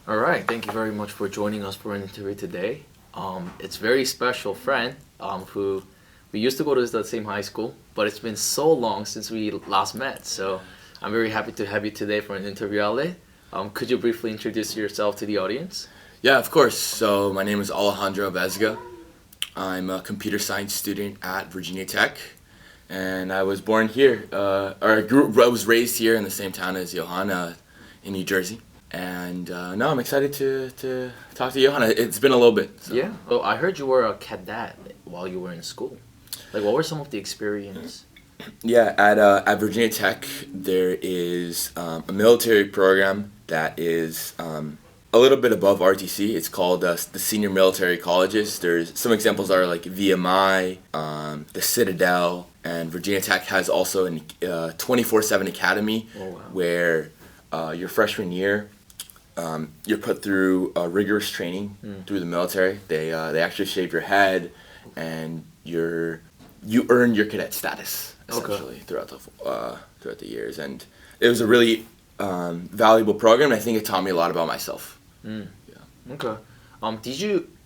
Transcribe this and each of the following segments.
All right, thank you very much for joining us for an interview today. It's very special friend who we used to go to the same high school, but it's been so long since we last met. So I'm very happy to have you today for an interview, Ale. Could you briefly introduce yourself to the audience? Yeah, of course. So my name is Alejandro. I'm a computer science student at Virginia Tech, and I was born here, I was raised here in the same town as Johanna in New Jersey. And no, I'm excited to talk to Johanna. It's been a little bit. So. Yeah. Oh, I heard you were a cadet while you were in school. Like, what were some of the experience? Yeah, at Virginia Tech, there is a military program that is a little bit above RTC. It's called the Senior Military Colleges. There's some examples are like VMI, the Citadel, and Virginia Tech has also a 24/7 academy where your freshman year you're put through rigorous training through the military. They actually shave your head, and you earn your cadet status essentially throughout the years. And it was a really valuable program. And I think it taught me a lot about myself. Yeah. Okay.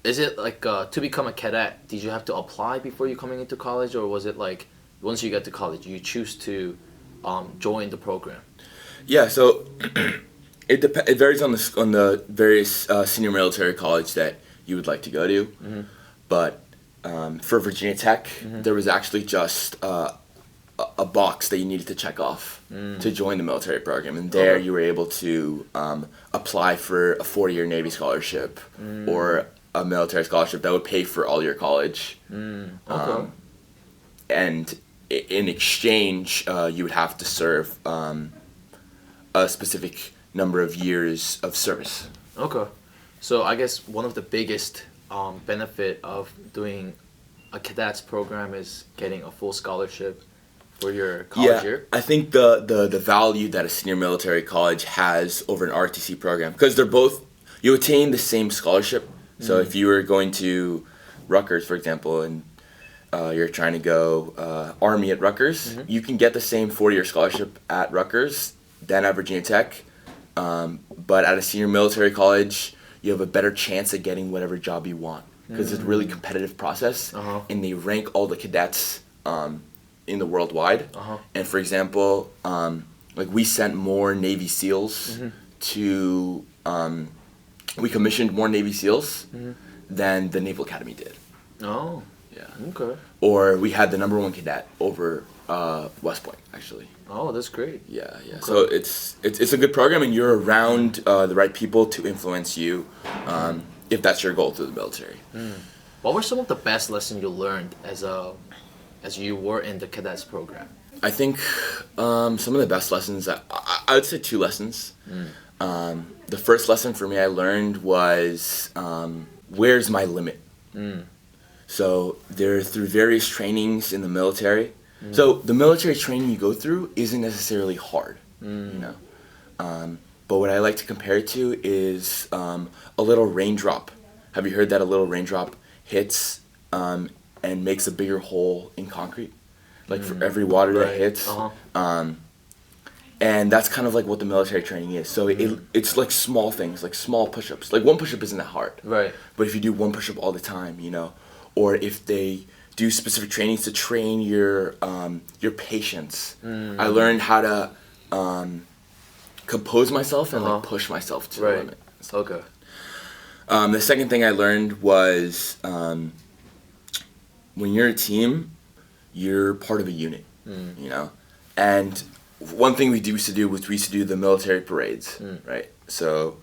Is it like to become a cadet? Did you have to apply before you coming into college, or was it like once you get to college you choose to join the program? Yeah. So. It varies on the various senior military college that you would like to go to, but for Virginia Tech, there was actually just a box that you needed to check off to join the military program, and there you were able to apply for a 4-year Navy scholarship or a military scholarship that would pay for all your college, and in exchange, you would have to serve a specific number of years of service. Okay. So I guess one of the biggest benefit of doing a cadets program is getting a full scholarship for your college year. I think the value that a senior military college has over an RTC program, because you attain the same scholarship. So if you were going to Rutgers, for example, and you're trying to go Army at Rutgers, you can get the same 4-year scholarship at Rutgers than at Virginia Tech. But at a senior military college, you have a better chance at getting whatever job you want because it's a really competitive process, and they rank all the cadets in the worldwide. And for example, like we sent more Navy SEALs to, we commissioned more Navy SEALs than the Naval Academy did. Oh. Yeah. Okay. Or we had the #1 cadet over West Point, actually. Oh, that's great. Yeah. Okay. So it's a good program, and you're around the right people to influence you, if that's your goal through the military. What were some of the best lessons you learned as you were in the cadets program? I think some of the best lessons, I would say 2 lessons. The first lesson for me I learned was where's my limit? So through various trainings in the military. So the military training you go through isn't necessarily hard, you know. But what I like to compare it to is a little raindrop. Have you heard that a little raindrop hits and makes a bigger hole in concrete? Like for every water that hits. And that's kind of like what the military training is. So it's like small things, like small push-ups. Like one push-up isn't that hard. Right. But if you do one push-up all the time, you know, or if they do specific trainings to train your patience. I learned how to compose myself and like push myself to the limit. So, okay. The second thing I learned was when you're a team, you're part of a unit, you know? And one thing we used to do was we used to do the military parades, right? So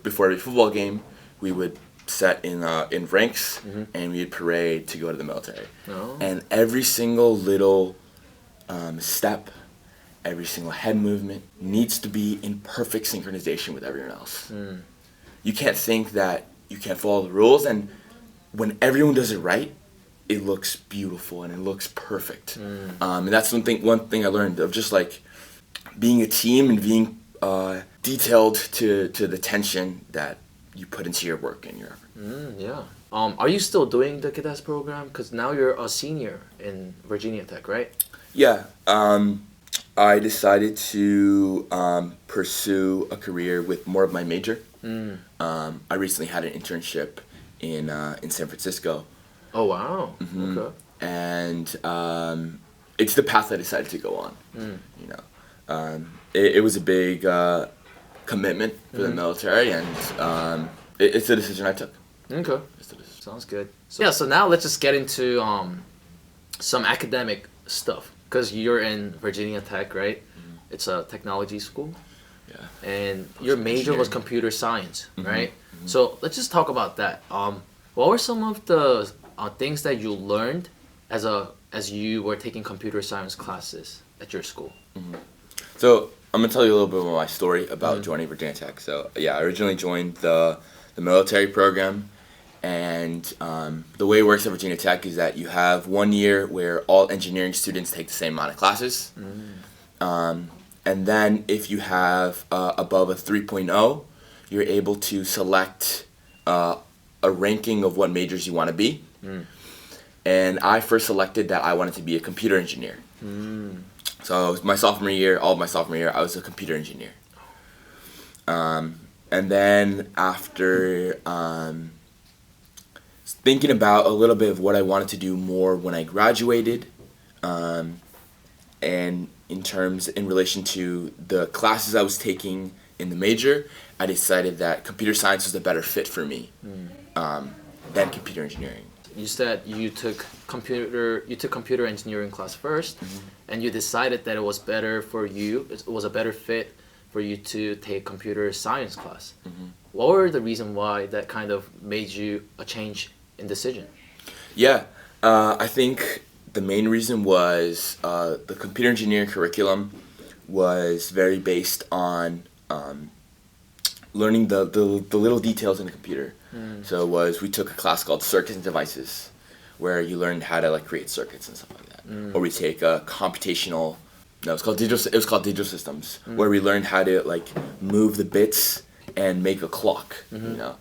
before every football game, we would set in ranks, and we'd parade to go to the military. And every single little step, every single head movement needs to be in perfect synchronization with everyone else. You can't think that you can't follow the rules, and when everyone does it right, it looks beautiful and it looks perfect. And that's one thing I learned of just like being a team and being detailed to the tension that you put into your work and your effort. Yeah. Are you still doing the cadets program? Because now you're a senior in Virginia Tech, right? Yeah. I decided to pursue a career with more of my major. I recently had an internship in San Francisco, Oh wow. Okay. and it's the path I decided to go on. You know, it was a big commitment for the military, and it's the decision I took. Okay. Sounds good. So yeah. So now let's just get into some academic stuff because you're in Virginia Tech, right? It's a technology school. Yeah. And your major was computer science, right? So let's just talk about that. What were some of the things that you learned as you were taking computer science classes at your school? So I'm gonna tell you a little bit about my story about joining Virginia Tech. So yeah, I originally joined the military program, and the way it works at Virginia Tech is that you have 1 year where all engineering students take the same amount of classes. And then if you have above a 3.0, you're able to select a ranking of what majors you want to be. And I first selected that I wanted to be a computer engineer. So my sophomore year, all of my sophomore year, I was a computer engineer. And then after thinking about a little bit of what I wanted to do more when I graduated, and in relation to the classes I was taking in the major, I decided that computer science was a better fit for me than computer engineering. You said you took computer engineering class 1st, and you decided that it was better for you. It was a better fit for you to take computer science class. What were the reason why that kind of made you a change in decision? Yeah, I think the main reason was the computer engineering curriculum was very based on learning the little details in the computer. So we took a class called Circuits and Devices, where you learned how to create circuits and stuff like that. Or we take a computational. No, it was called digital systems, where we learned how to move the bits and make a clock. You know,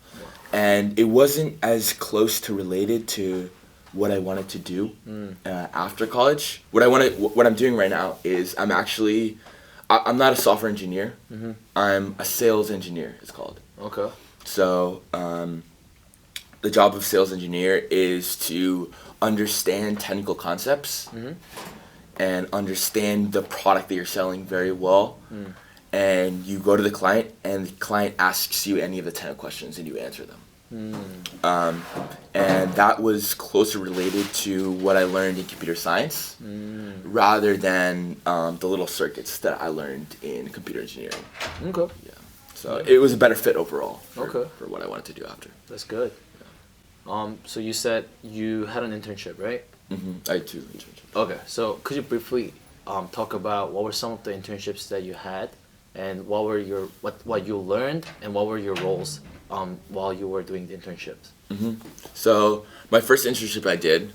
and it wasn't as close to related to what I wanted to do after college. What I'm doing right now is I'm not a software engineer. I'm a sales engineer. It's called. Okay. So the job of sales engineer is to understand technical concepts and understand the product that you're selling very well. And you go to the client, and the client asks you any of the 10 questions, and you answer them. And that was closer related to what I learned in computer science rather than the little circuits that I learned in computer engineering. Okay. Yeah. So it was a better fit overall for what I wanted to do after. That's good. So you said you had an internship, right? I had 2 internships. Okay. So could you briefly talk about what were some of the internships that you had, and what you learned, and what were your roles while you were doing the internships? So my first internship I did,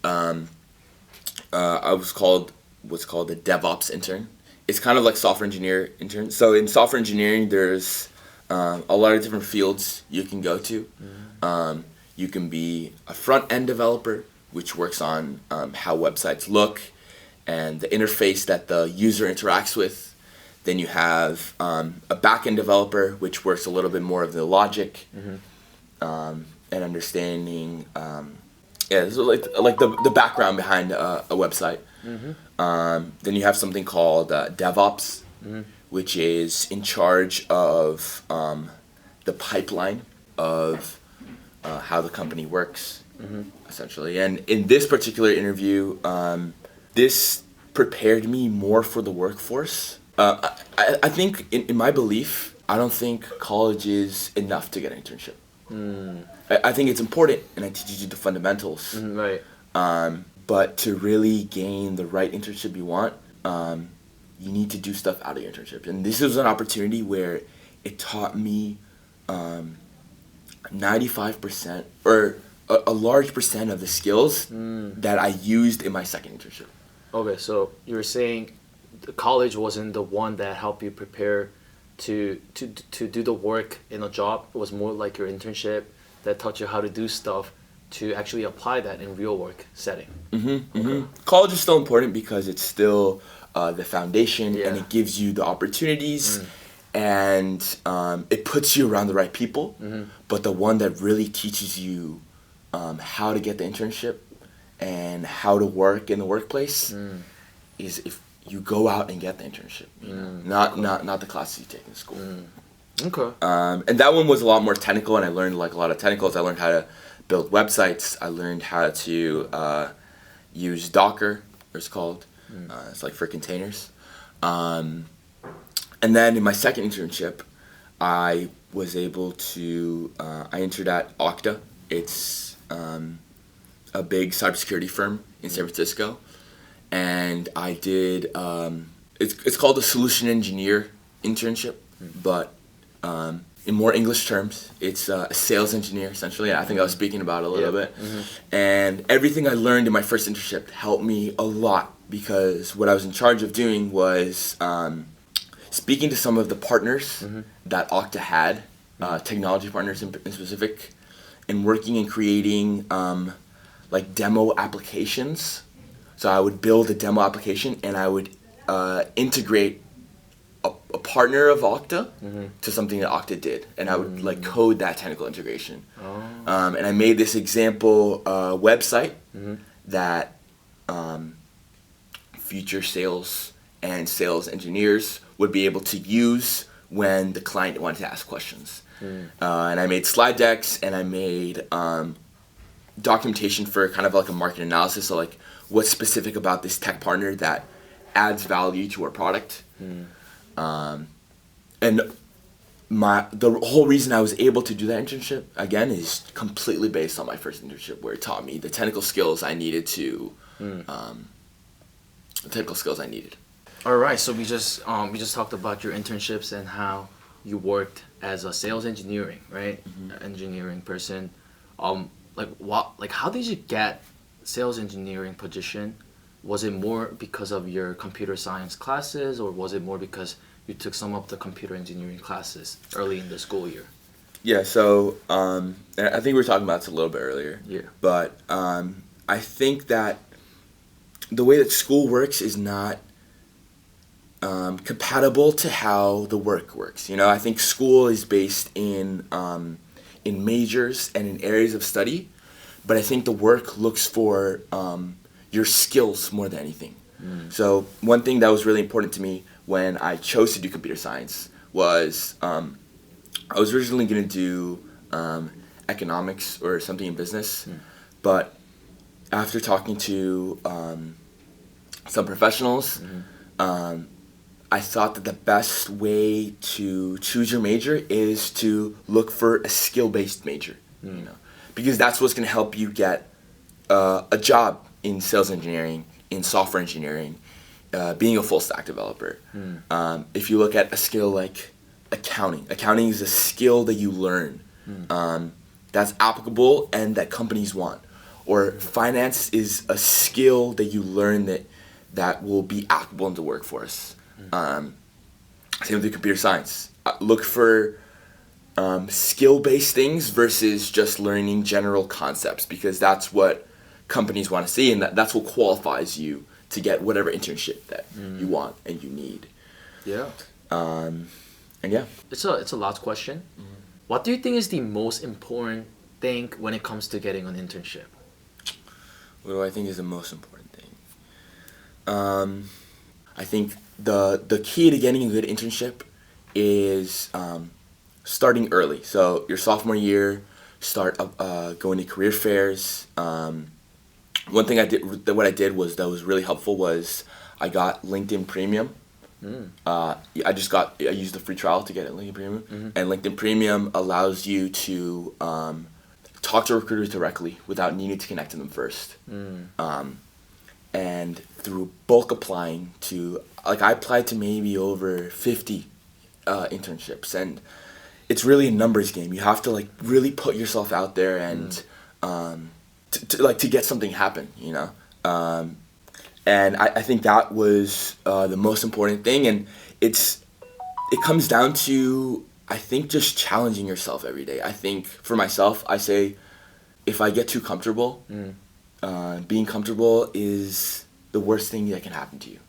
I was called a DevOps intern. It's kind of like software engineer intern. So in software engineering, there's a lot of different fields you can go to. You can be a front-end developer, which works on how websites look and the interface that the user interacts with. Then you have a back-end developer, which works a little bit more of the logic and understanding, so like the background behind a website. Then you have something called DevOps, which is in charge of the pipeline of how the company works, essentially. And in this particular interview, this prepared me more for the workforce. I think, in my belief, I don't think college is enough to get an internship. I think it's important, and it teaches you the fundamentals. Right. But to really gain the right internship you want, you need to do stuff out of your internship. And this was an opportunity where it taught me 95% or a large percent of the skills that I used in my second internship. Okay, so you were saying the college wasn't the one that helped you prepare to do the work in a job. It was more like your internship that taught you how to do stuff to actually apply that in real work setting. College is still important because it's still the foundation, and it gives you the opportunities and it puts you around the right people. But the one that really teaches you how to get the internship and how to work in the workplace is if you go out and get the internship. You know? Not the classes you take in school. Okay. And that one was a lot more technical, and I learned like a lot of technicals. I learned how to build websites. I learned how to use Docker, it's called. It's like for containers. And then in my second internship, I was able to, I entered at Okta. It's a big cybersecurity firm in San Francisco. And I did, it's called a solution engineer internship, but in more English terms, it's a sales engineer, essentially. I think I was speaking about it a little bit. And everything I learned in my first internship helped me a lot, because what I was in charge of doing was speaking to some of the partners that Okta had, technology partners in specific, and working and creating like demo applications. So I would build a demo application, and I would integrate a partner of Okta to something that Okta did, and I would like code that technical integration. And I made this example website that future sales and sales engineers would be able to use when the client wanted to ask questions. And I made slide decks, and I made documentation for kind of like a market analysis, so like what's specific about this tech partner that adds value to our product. And the whole reason I was able to do that internship, again, is completely based on my first internship, where it taught me the technical skills I needed to, All right, so we just talked about your internships and how you worked as a sales engineering, right? Engineering person. How did you get sales engineering position? Was it more because of your computer science classes, or was it more because you took some of the computer engineering classes early in the school year? Yeah, so I think we were talking about this a little bit earlier. Yeah. But I think that the way that school works is not compatible to how the work works. You know, I think school is based in majors and in areas of study, but I think the work looks for your skills more than anything. So one thing that was really important to me when I chose to do computer science was I was originally going to do economics or something in business, but after talking to some professionals, I thought that the best way to choose your major is to look for a skill-based major, you know, because that's what's going to help you get a job in sales engineering, in software engineering, being a full-stack developer. If you look at a skill like accounting is a skill that you learn that's applicable and that companies want. Or finance is a skill that you learn that will be applicable in the workforce. Same with computer science. Look for skill-based things versus just learning general concepts, because that's what companies want to see, and that's what qualifies you to get whatever internship that you want and you need. Yeah. And yeah. It's a last question. What do you think is the most important thing when it comes to getting an internship? What do I think is the most important thing? I think the key to getting a good internship is starting early. So your sophomore year, start going to career fairs. One thing I did was really helpful was I got LinkedIn Premium. I used the free trial to get LinkedIn Premium, and LinkedIn Premium allows you to talk to recruiters directly without needing to connect to them first. And through bulk applying to, like, I applied to maybe over 50 internships, and it's really a numbers game. You have to like really put yourself out there and to get something happen, you know. And I think that was the most important thing, and it comes down to, I think, just challenging yourself every day. I think for myself, I say if I get too comfortable, being comfortable is the worst thing that can happen to you.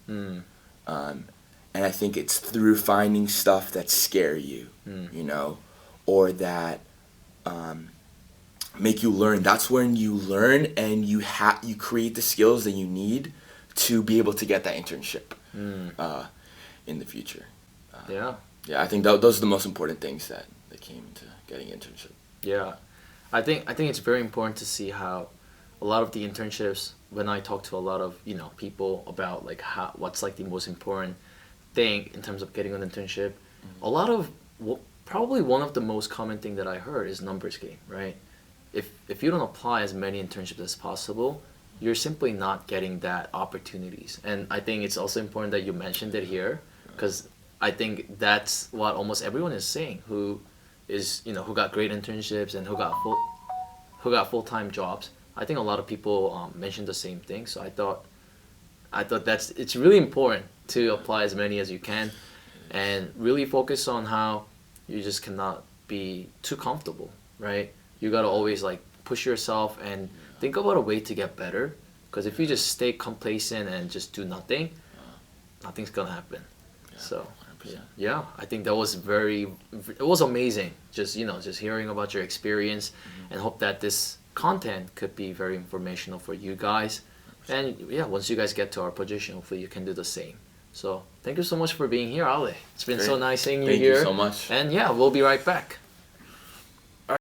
And I think it's through finding stuff that scare you, you know, or that make you learn. That's when you learn and you create the skills that you need to be able to get that internship in the future. Yeah. Yeah, I think those are the most important things that came into getting internship. Yeah, I think it's very important to see how a lot of the internships. When I talk to a lot of people about like what's like the most important thing in terms of getting an internship, a lot of probably one of the most common thing that I heard is numbers game, right? If you don't apply as many internships as possible, you're simply not getting that opportunities. And I think it's also important that you mentioned it here, because I think that's what almost everyone is saying who got great internships and who got full-time jobs. I think a lot of people mentioned the same thing. So I thought it's really important to apply as many as you can, and really focus on how you just cannot be too comfortable, right? You gotta always like push yourself and think about a way to get better. Because if you just stay complacent and just do nothing, nothing's gonna happen. So. Yeah, I think that was it was amazing. Just hearing about your experience, and hope that this content could be very informational for you guys. And yeah, once you guys get to our position, hopefully you can do the same. So thank you so much for being here, Ale. It's been so nice seeing you here. Thank you so much. And yeah, we'll be right back.